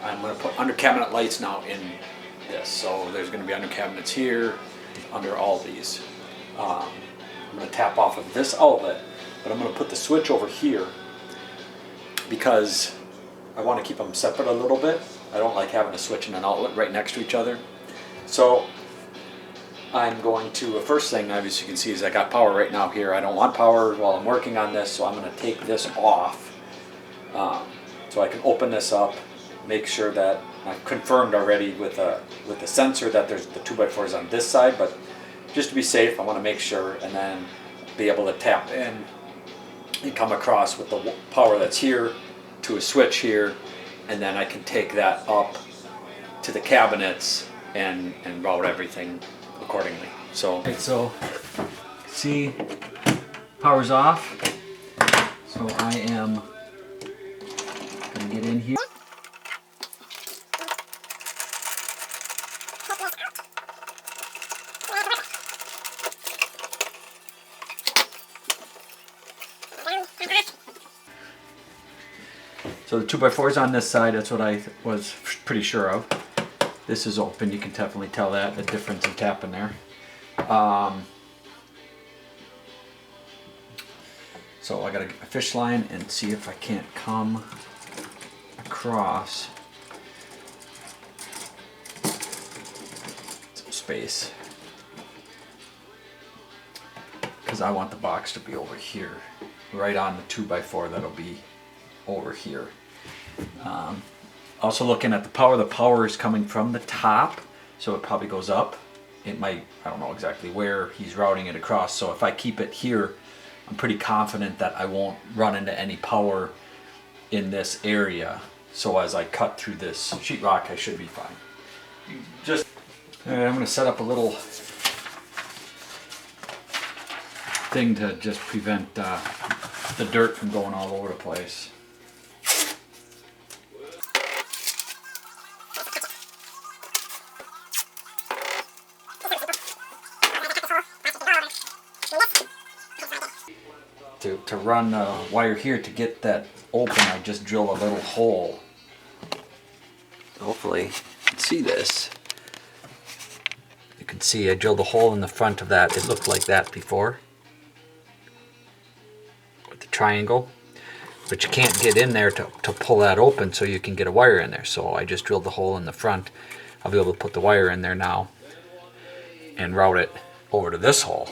I'm going to put under cabinet lights now in this. So there's going to be under cabinets here, under all these. I'm going to tap off of this outlet, but I'm going to put the switch over here because I want to keep them separate a little bit. I don't like having a switch and an outlet right next to each other. So I'm going to, first thing obviously you can see is I got power right now here. I don't want power while I'm working on this, so I'm going to take this off so I can open this up, make sure that I've confirmed already with the sensor that there's the 2x4s on this side, but just to be safe I want to make sure, and then be able to tap in and come across with the power that's here to a switch here, and then I can take that up to the cabinets and route everything accordingly. So, okay, so see, power's off. So I am gonna get in here. So the 2x4 is on this side. That's what I was pretty sure of. This is open. You can definitely tell that the difference in tapping there. So I got a fish line and see if I can't come across some space, because I want the box to be over here, right on the 2x4. That'll be over here. Also looking at the power is coming from the top, so it probably goes up. It might, I don't know exactly where he's routing it across, so if I keep it here, I'm pretty confident that I won't run into any power in this area. So as I cut through this sheetrock, I should be fine. Just, I'm going to set up a little thing to just prevent the dirt from going all over the place. To run the wire here to get that open, I just drill a little hole. Hopefully you can see this. You can see I drilled a hole in the front of that. It looked like that before with the triangle, but you can't get in there to pull that open so you can get a wire in there. So I just drilled the hole in the front. I'll be able to put the wire in there now and route it over to this hole.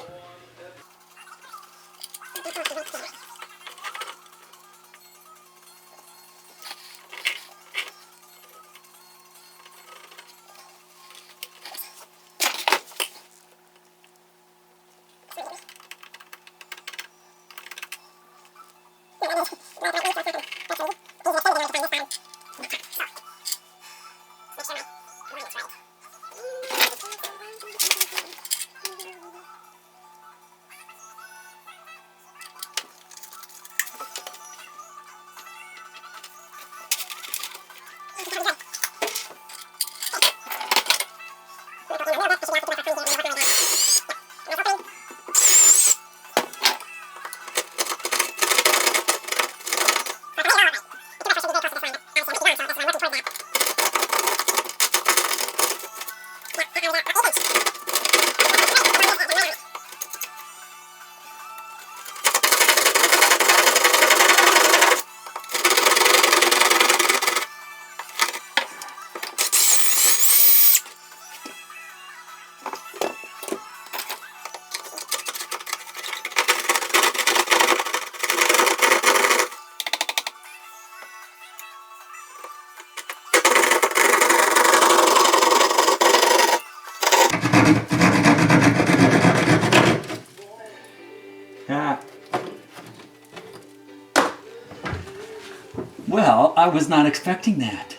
Well, I was not expecting that.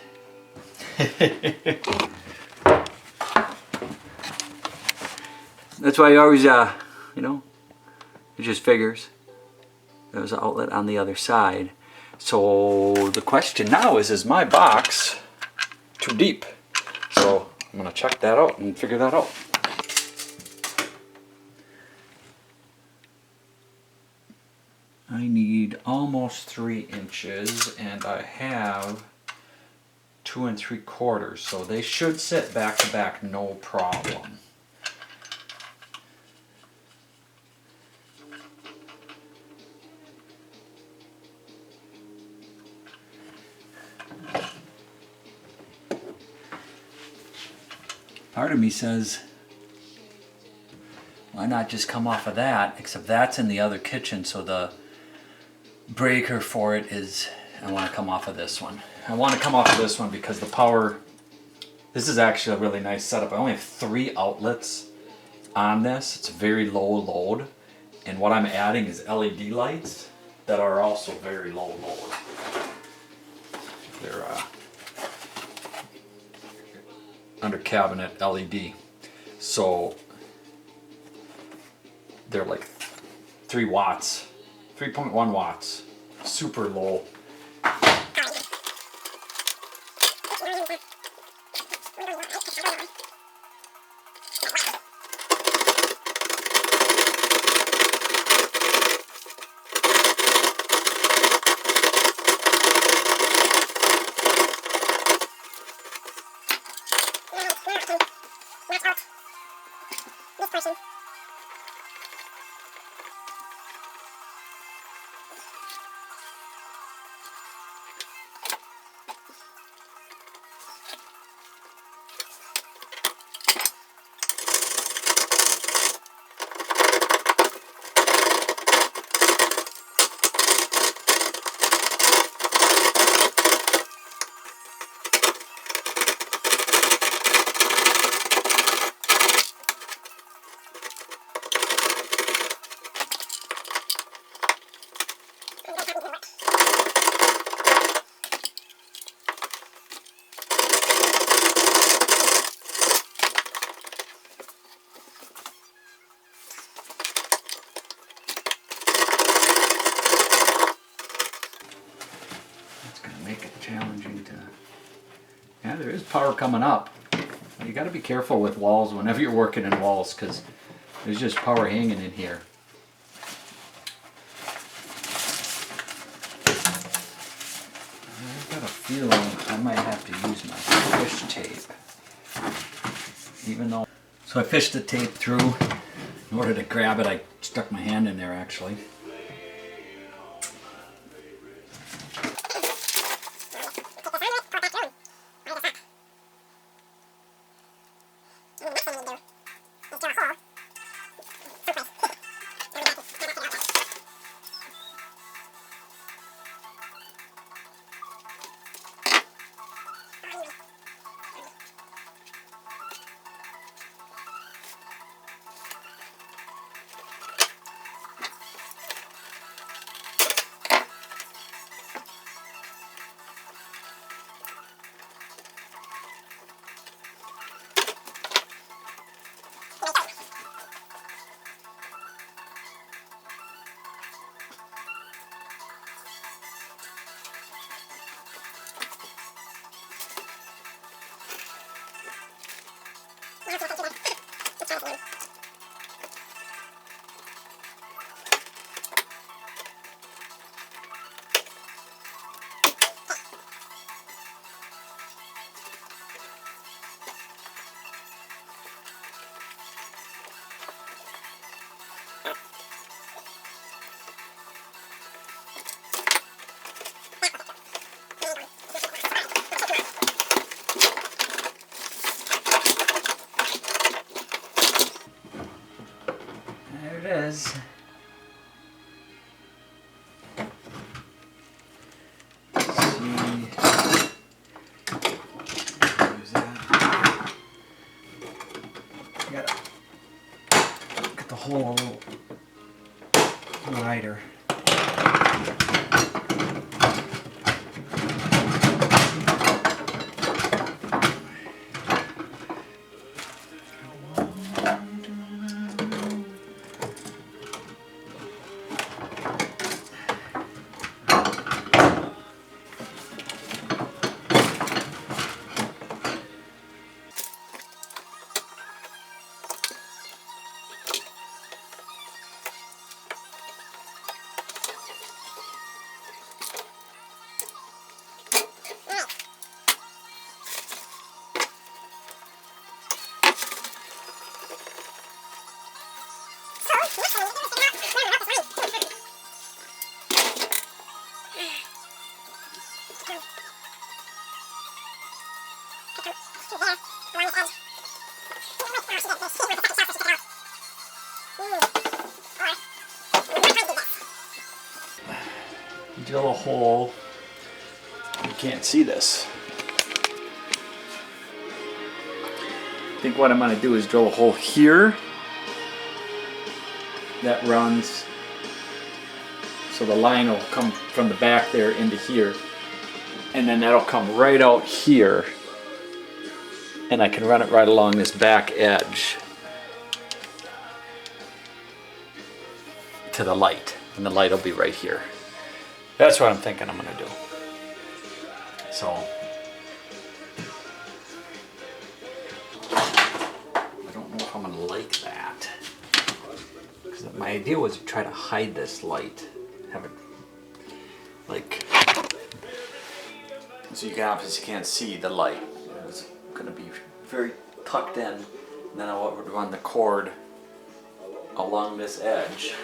That's why you always, you know, it just figures. There's an outlet on the other side. So the question now is my box too deep? So I'm gonna check that out and figure that out. I need almost 3 inches, and I have 2 3/4, so they should sit back to back no problem. Part of me says, why not just come off of that, except that's in the other kitchen, so the breaker for it is, I want to come off of this one. I want to come off of this one because the power, this is actually a really nice setup. I only have 3 outlets on this. It's very low load, and what I'm adding is LED lights that are also very low load. They're under cabinet LED, so they're like 3 watts, 3.1 watts, super low. Challenging to, yeah, there is power coming up. You got to be careful with walls whenever you're working in walls, because there's just power hanging in here. I've got a feeling I might have to use my fish tape, even though, so I fished the tape through. In order to grab it, I stuck my hand in there actually. Is. Let's see. There's that. You gotta get the hole a little wider. Drill a hole. You can't see this. I think what I'm going to do is drill a hole here that runs, so the line will come from the back there into here, and then that'll come right out here, and I can run it right along this back edge to the light, and the light will be right here. That's what I'm thinking I'm going to do. So I don't know if I'm going to like that, because my idea was to try to hide this light, have it like, so you obviously can't see the light. It's going to be very tucked in, and then I would run the cord along this edge.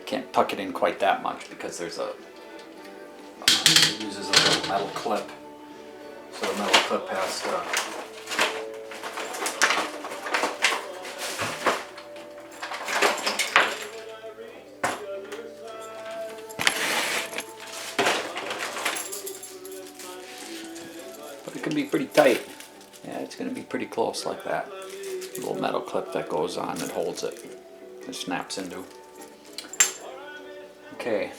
Can't tuck it in quite that much because there's a it uses a little metal clip, so the metal clip has to but it can be pretty tight. Yeah, it's going to be pretty close like that. A little metal clip that goes on that holds it. It snaps into. Okay,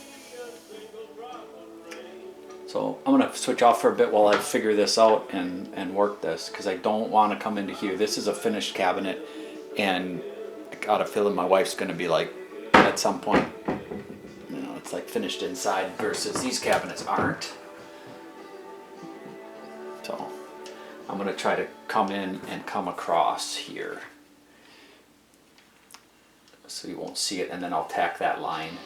so I'm going to switch off for a bit while I figure this out and work this, because I don't want to come into here. This is a finished cabinet, and I got a feeling my wife's going to be like, at some point, you know, it's like finished inside versus these cabinets aren't. So I'm going to try to come in and come across here so you won't see it, and then I'll tack that line.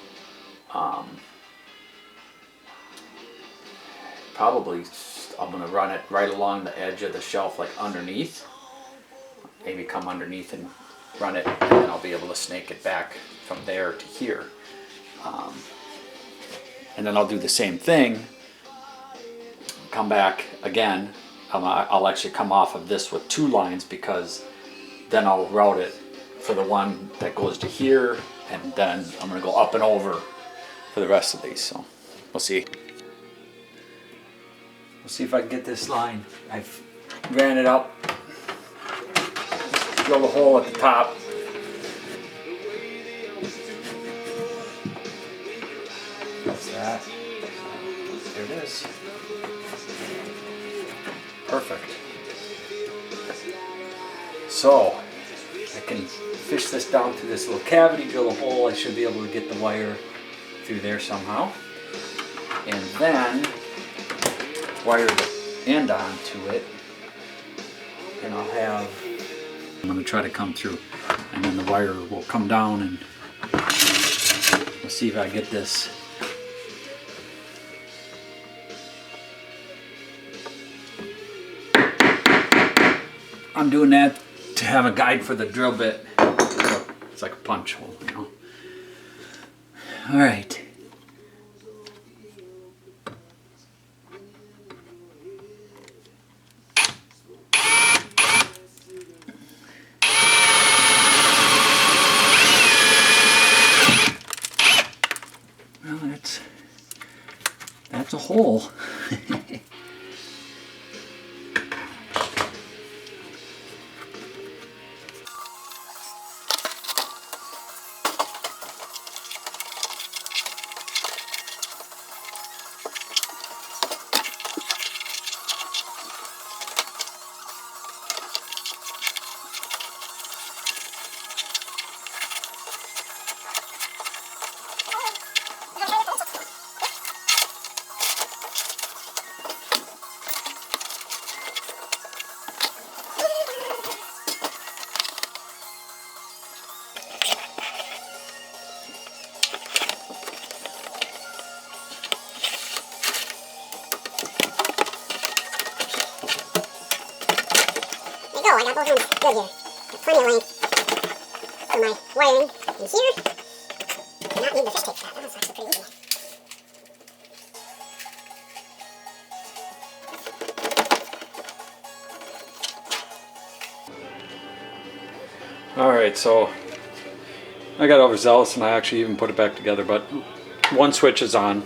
Probably I'm going to run it right along the edge of the shelf, like underneath. Maybe come underneath and run it, and then I'll be able to snake it back from there to here. And then I'll do the same thing. Come back again. I'll actually come off of this with two lines, because then I'll route it for the one that goes to here, and then I'm going to go up and over for the rest of these. So we'll see. We'll see if I can get this line. I've ran it up, drilled a hole at the top. That's that. There it is. Perfect. So I can fish this down through this little cavity, drill a hole. I should be able to get the wire through there somehow, and then wire the end onto it, and I'm going to try to come through, and then the wire will come down, and we'll see if I get this. I'm doing that to have a guide for the drill bit. It's like a punch hole, you know. All right. Well, that's a hole. I got both ends good here. Got plenty of length for my wiring in here. I do not need the fish tape for that. That was actually pretty easy. Alright, so I got overzealous and I actually even put it back together, but one switch is on.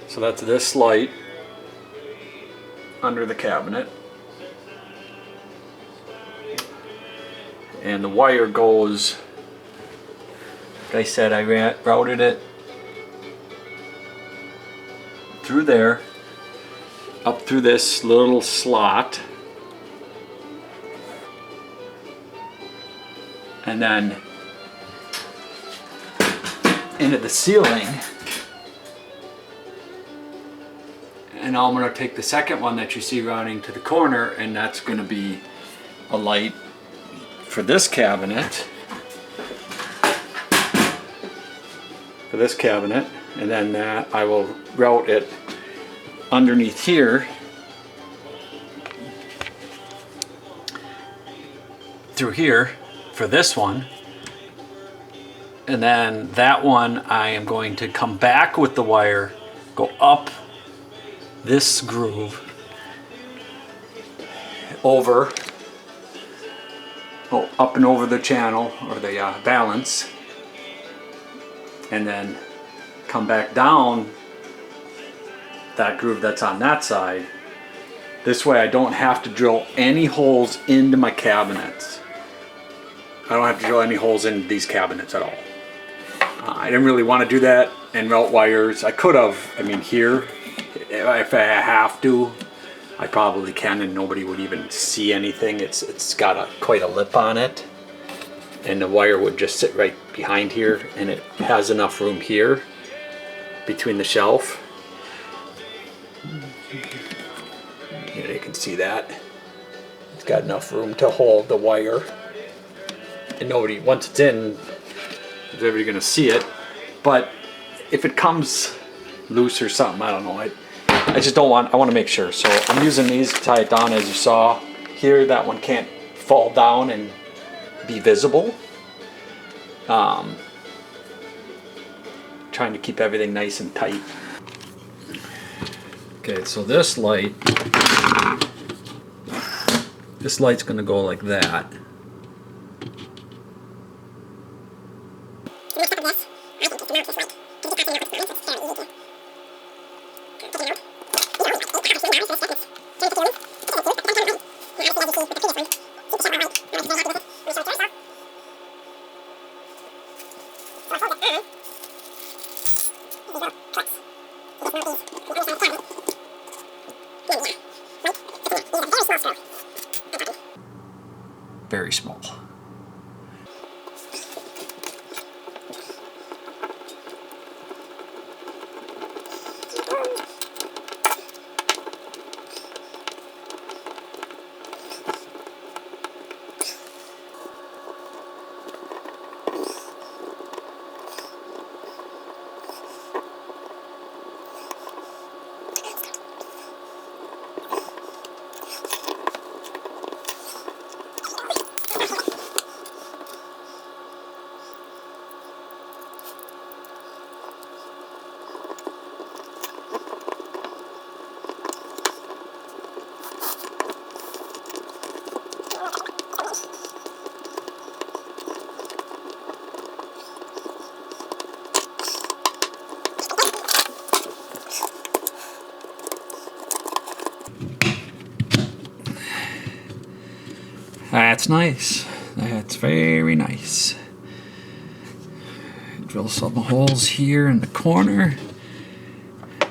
So that's this light under the cabinet. And the wire goes, like I said, I routed it through there, up through this little slot, and then into the ceiling. And now I'm going to take the second one that you see running to the corner, and that's going to be a light for this cabinet. And then I will route it underneath here through here for this one. And then that one I am going to come back with the wire, go up this groove over, go up and over the channel or the balance, and then come back down that groove that's on that side. This way I don't have to drill any holes into my cabinets. I don't have to drill any holes into these cabinets at all. I didn't really want to do that and route wires. I could have, I mean here, if I have to, I probably can, and nobody would even see anything. It's got quite a lip on it, and the wire would just sit right behind here, and it has enough room here between the shelf. You can see that. It's got enough room to hold the wire, and nobody, once it's in, is ever gonna see it. But if it comes loose or something, I don't know. I just don't want, I want to make sure. So I'm using these to tie it down, as you saw here. That one can't fall down and be visible. Trying to keep everything nice and tight. Okay, so this light's going to go like that. Very small. That's nice. That's very nice. Drill some holes here in the corner.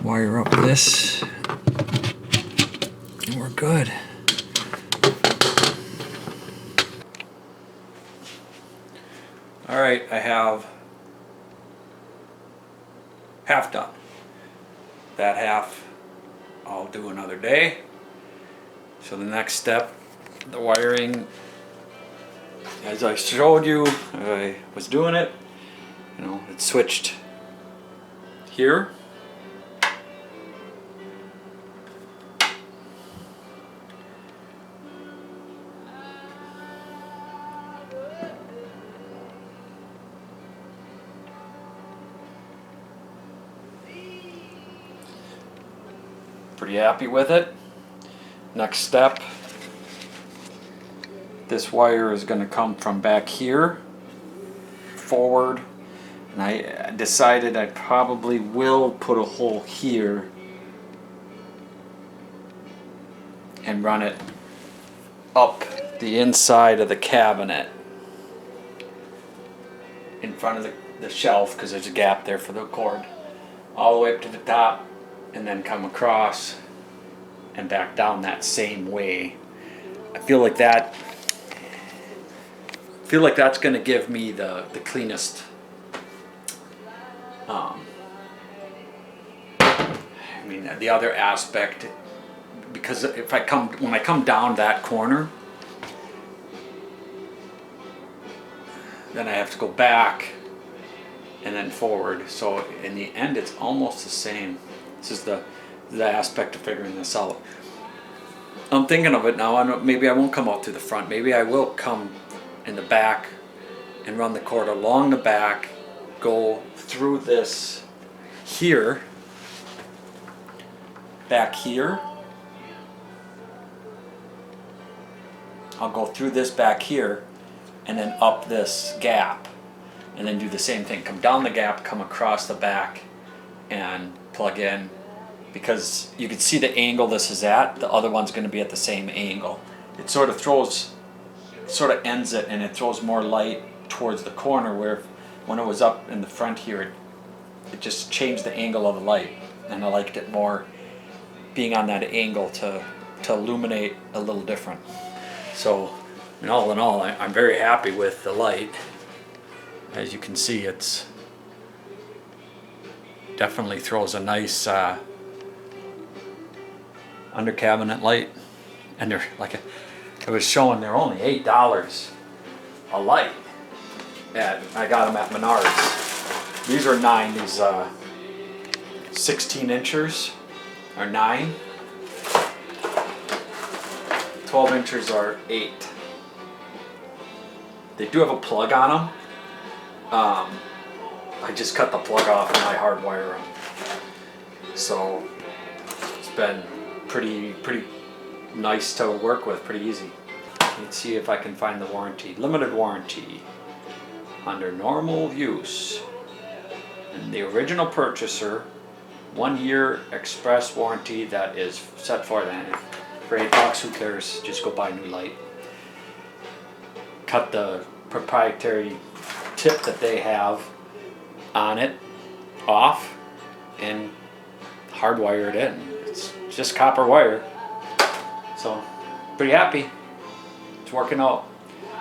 Wire up this. And we're good. Alright, I have half done. That half I'll do another day. So the next step, the wiring, as I showed you, I was doing it, you know, it switched here. Pretty happy with it. Next step, this wire is going to come from back here forward, and I decided I probably will put a hole here and run it up the inside of the cabinet in front of the shelf, because there's a gap there for the cord, all the way up to the top, and then come across and back down that same way. I feel like that's going to give me the cleanest I mean, the other aspect, because when I come down that corner, then I have to go back and then forward. So in the end, it's almost the same. This is the aspect of figuring this out. I'm thinking of it now. Maybe I won't come out through the front. Maybe I will come in the back and run the cord along the back, go through this here, back here. I'll go through this back here and then up this gap, and then do the same thing. Come down the gap, come across the back, and plug in. Because you can see the angle this is at, the other one's going to be at the same angle. It sort of ends it, and it throws more light towards the corner, where when it was up in the front here, it just changed the angle of the light, and I liked it more being on that angle to illuminate a little different. So in all, I'm very happy with the light. As you can see, it's definitely throws a nice under cabinet light, and they're like it was showing they're only $8 a light. I got them at Menards. These are 9. These 16 inchers are 9. 12 inchers are 8. They do have a plug on them. I just cut the plug off and I hardwire them. So it's been pretty nice to work with, pretty easy. Let's see if I can find the warranty. Limited warranty under normal use. And the original purchaser, 1 year express warranty that is set for that. For $8, who cares? Just go buy a new light. Cut the proprietary tip that they have on it off and hardwire it in. It's just copper wire. So pretty happy. It's working out.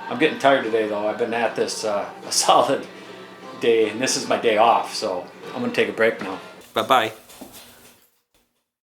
I'm getting tired today though. I've been at this a solid day, and this is my day off, so I'm gonna take a break now. Bye bye.